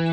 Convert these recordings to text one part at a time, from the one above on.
A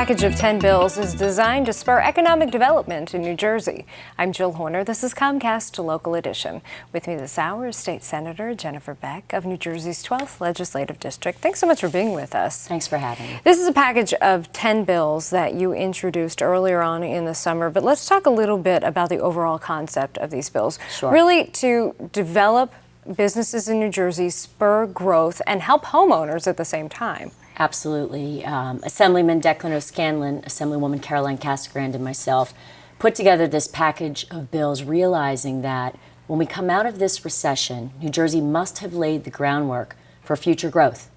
package of 10 bills is designed to spur economic development in New Jersey. I'm Jill Horner. This is Comcast Local Edition. With me this hour is State Senator Jennifer Beck of New Jersey's 12th Legislative District. Thanks so much for being with us. Thanks for having me. This is a package of 10 bills that you introduced earlier on in the summer, but let's talk a little bit about the overall concept of these bills. Sure. Really to develop businesses in New Jersey, spur growth, and help homeowners at the same time. Absolutely. Assemblyman Declan O'Scanlan, Assemblywoman Caroline Casagrande, and myself put together this package of bills realizing that when we come out of this recession, New Jersey must have laid the groundwork for future growth.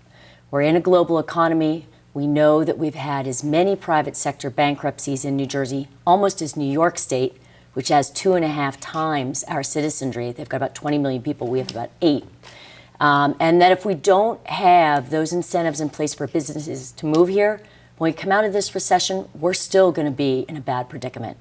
We're in a global economy. We know that we've had as many private sector bankruptcies in New Jersey, almost as New York State, which has 2.5 times our citizenry. They've got about 20 million people. We have about 8. And that if we don't have those incentives in place for businesses to move here, when we come out of this recession, we're still going to be in a bad predicament.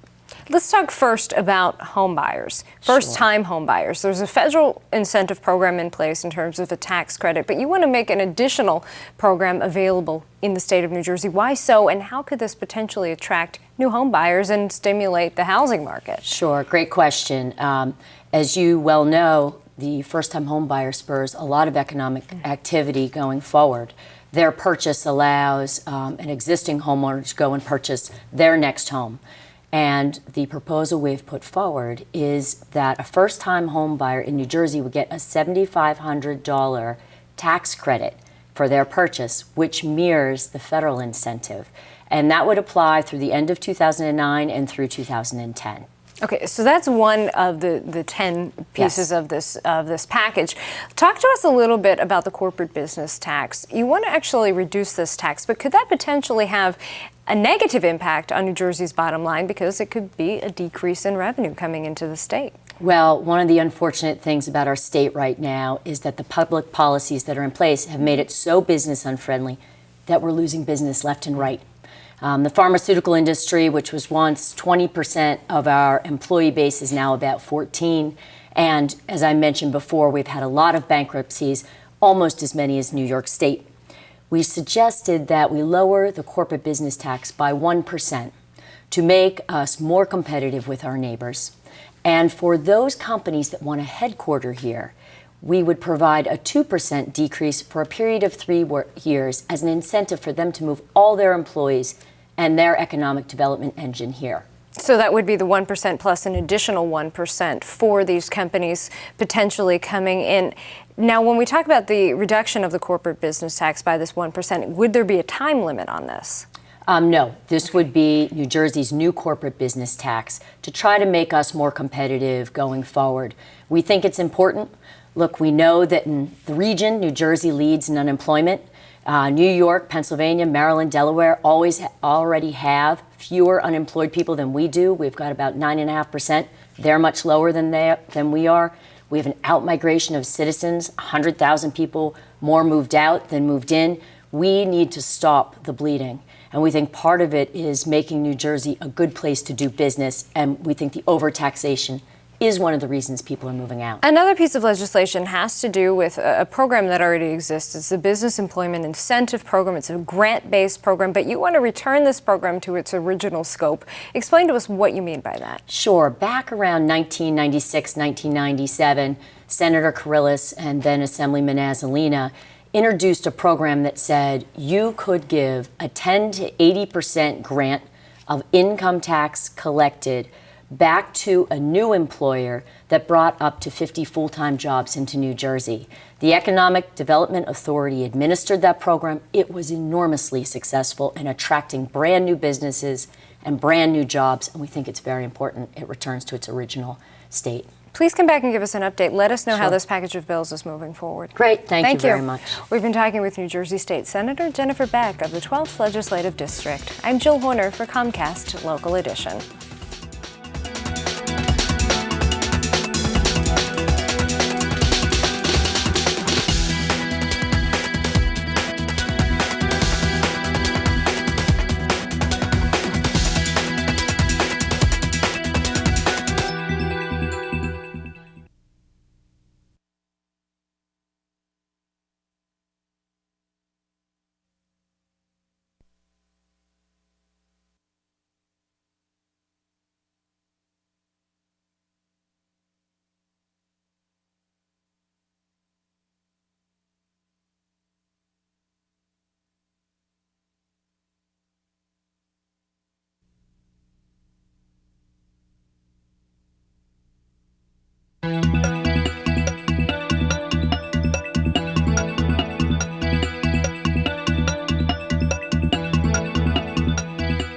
Let's talk first about home buyers, first-time home buyers. There's a federal incentive program in place in terms of a tax credit, but you want to make an additional program available in the state of New Jersey. Why so, and how could this potentially attract new home buyers and stimulate the housing market? Sure, great question. As you well know, the first-time home buyer spurs a lot of economic activity going forward. Their purchase allows an existing homeowner to go and purchase their next home. And the proposal we've put forward is that a first-time home buyer in New Jersey would get a $7,500 tax credit for their purchase, which mirrors the federal incentive. And that would apply through the end of 2009 and through 2010. Okay, so that's one of the 10 pieces of this package. Talk to us a little bit about the corporate business tax. You want to actually reduce this tax, but could that potentially have a negative impact on New Jersey's bottom line because it could be a decrease in revenue coming into the state? Well, one of the unfortunate things about our state right now is that the public policies that are in place have made it so business unfriendly that we're losing business left and right. The pharmaceutical industry, which was once 20% of our employee base, is now about 14%. And as I mentioned before, we've had a lot of bankruptcies, almost as many as New York State. We suggested that we lower the corporate business tax by 1% to make us more competitive with our neighbors. And for those companies that want to headquarter here, we would provide a 2% decrease for a period of 3 years as an incentive for them to move all their employees and their economic development engine here. So that would be the 1% plus an additional 1% for these companies potentially coming in. Now, when we talk about the reduction of the corporate business tax by this 1%, would there be a time limit on this? No, this would be New Jersey's new corporate business tax to try to make us more competitive going forward. We think it's important. Look, we know that in the region, New Jersey leads in unemployment. New York, Pennsylvania, Maryland, Delaware already have fewer unemployed people than we do. We've got about 9.5%. They're much lower than we are. We have an out-migration of citizens, 100,000 people more moved out than moved in. We need to stop the bleeding. And we think part of it is making New Jersey a good place to do business. And we think the overtaxation is one of the reasons people are moving out. Another piece of legislation has to do with a program that already exists. It's the Business Employment Incentive Program. It's a grant-based program, but you want to return this program to its original scope. Explain to us what you mean by that. Sure. Back around 1996, 1997, Senator Carrillis and then Assemblyman Azzolina introduced a program that said you could give a 10 to 80% grant of income tax collected back to a new employer that brought up to 50 full-time jobs into New Jersey. The Economic Development Authority administered that program. It was enormously successful in attracting brand new businesses and brand new jobs, and we think it's very important it returns to its original state. Please come back and give us an update. Let us know Sure. how this package of bills is moving forward. Great. Thank you very much. We've been talking with New Jersey State Senator Jennifer Beck of the 12th Legislative District. I'm Jill Horner for Comcast Local Edition.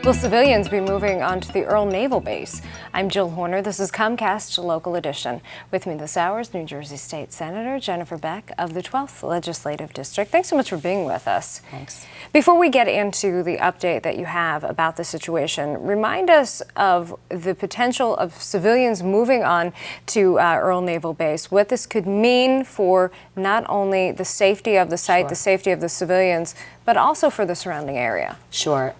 Will civilians be moving onto the Earle Naval Base? I'm Jill Horner. This is Comcast Local Edition. With me this hour is New Jersey State Senator Jennifer Beck of the 12th Legislative District. Thanks so much for being with us. Thanks. Before we get into the update that you have about the situation, remind us of the potential of civilians moving on to Earle Naval Base, what this could mean for not only the safety of the site, the safety of the civilians, but also for the surrounding area. Sure.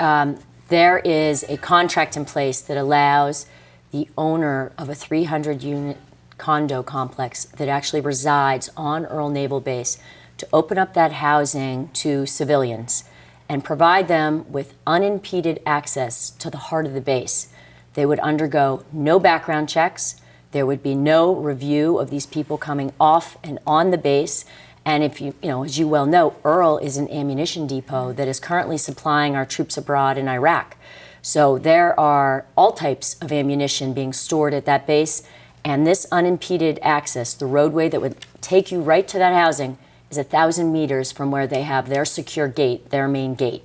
There is a contract in place that allows the owner of a 300-unit condo complex that actually resides on Earle Naval Base to open up that housing to civilians and provide them with unimpeded access to the heart of the base. They would undergo no background checks. There would be no review of these people coming off and on the base. And if as you well know, Earle is an ammunition depot that is currently supplying our troops abroad in Iraq. So there are all types of ammunition being stored at that base, and this unimpeded access, the roadway that would take you right to that housing, is 1,000 meters from where they have their secure gate, their main gate.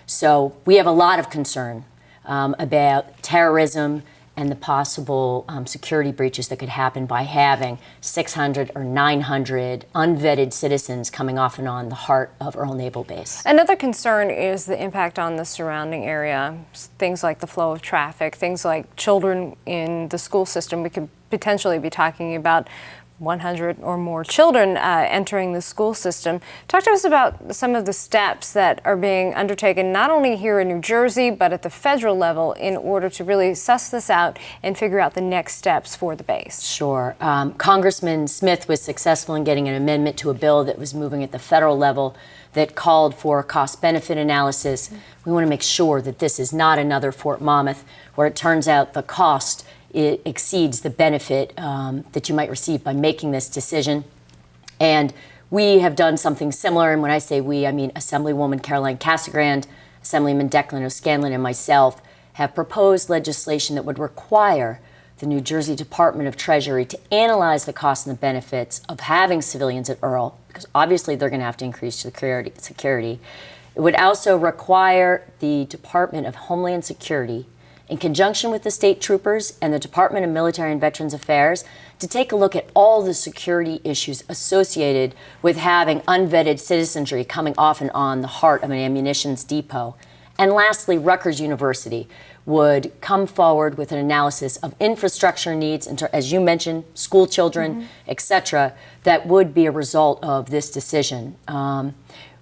So we have a lot of concern about terrorism and the possible security breaches that could happen by having 600 or 900 unvetted citizens coming off and on the heart of Earle Naval Base. Another concern is the impact on the surrounding area, things like the flow of traffic, things like children in the school system. We could potentially be talking about 100 or more children entering the school system. Talk to us about some of the steps that are being undertaken not only here in New Jersey, but at the federal level in order to really suss this out and figure out the next steps for the base. Sure. Congressman Smith was successful in getting an amendment to a bill that was moving at the federal level that called for a cost-benefit analysis. We want to make sure that this is not another Fort Monmouth where it turns out the cost exceeds the benefit that you might receive by making this decision. And we have done something similar, and when I say we, I mean Assemblywoman Caroline Casagrande, Assemblyman Declan O'Scanlan, and myself have proposed legislation that would require the New Jersey Department of Treasury to analyze the costs and the benefits of having civilians at Earle, because obviously they're going to have to increase security. It would also require the Department of Homeland Security, in conjunction with the state troopers and the Department of Military and Veterans Affairs, to take a look at all the security issues associated with having unvetted citizenry coming off and on the heart of an ammunition depot. And lastly, Rutgers University would come forward with an analysis of infrastructure needs, as you mentioned, school children, etc., that would be a result of this decision.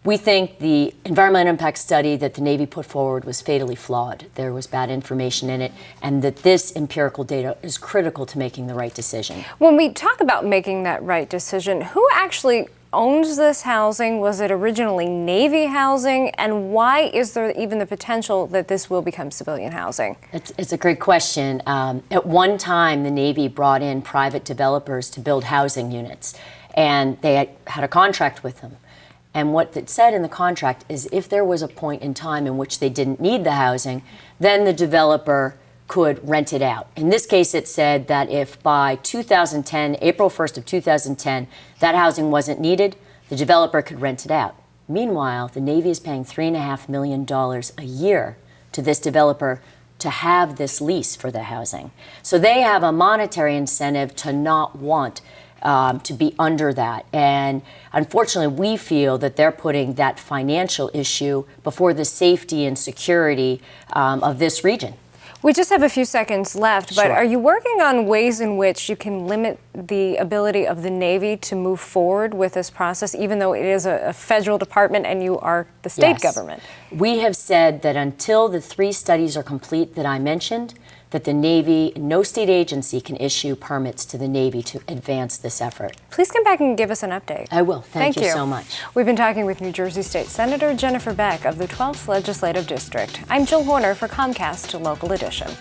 We think the environmental impact study that the Navy put forward was fatally flawed. There was bad information in it, and that this empirical data is critical to making the right decision. When we talk about making that right decision, who actually owns this housing? Was it originally Navy housing? And why is there even the potential that this will become civilian housing? It's a great question. At one time, the Navy brought in private developers to build housing units, and they had a contract with them. And what it said in the contract is if there was a point in time in which they didn't need the housing, then the developer could rent it out. In this case, it said that if by 2010, April 1st of 2010, that housing wasn't needed, the developer could rent it out. Meanwhile, the Navy is paying $3.5 million a year to this developer to have this lease for the housing. So they have a monetary incentive to not want to be under that. And unfortunately, we feel that they're putting that financial issue before the safety and security of this region. We just have a few seconds left, but are you working on ways in which you can limit the ability of the Navy to move forward with this process, even though it is a federal department and you are the state government? We have said that until the 3 studies are complete that I mentioned, that the Navy, no state agency can issue permits to the Navy to advance this effort. Please come back and give us an update. I will. Thank you so much. We've been talking with New Jersey State Senator Jennifer Beck of the 12th Legislative District. I'm Jill Horner for Comcast Local Edition.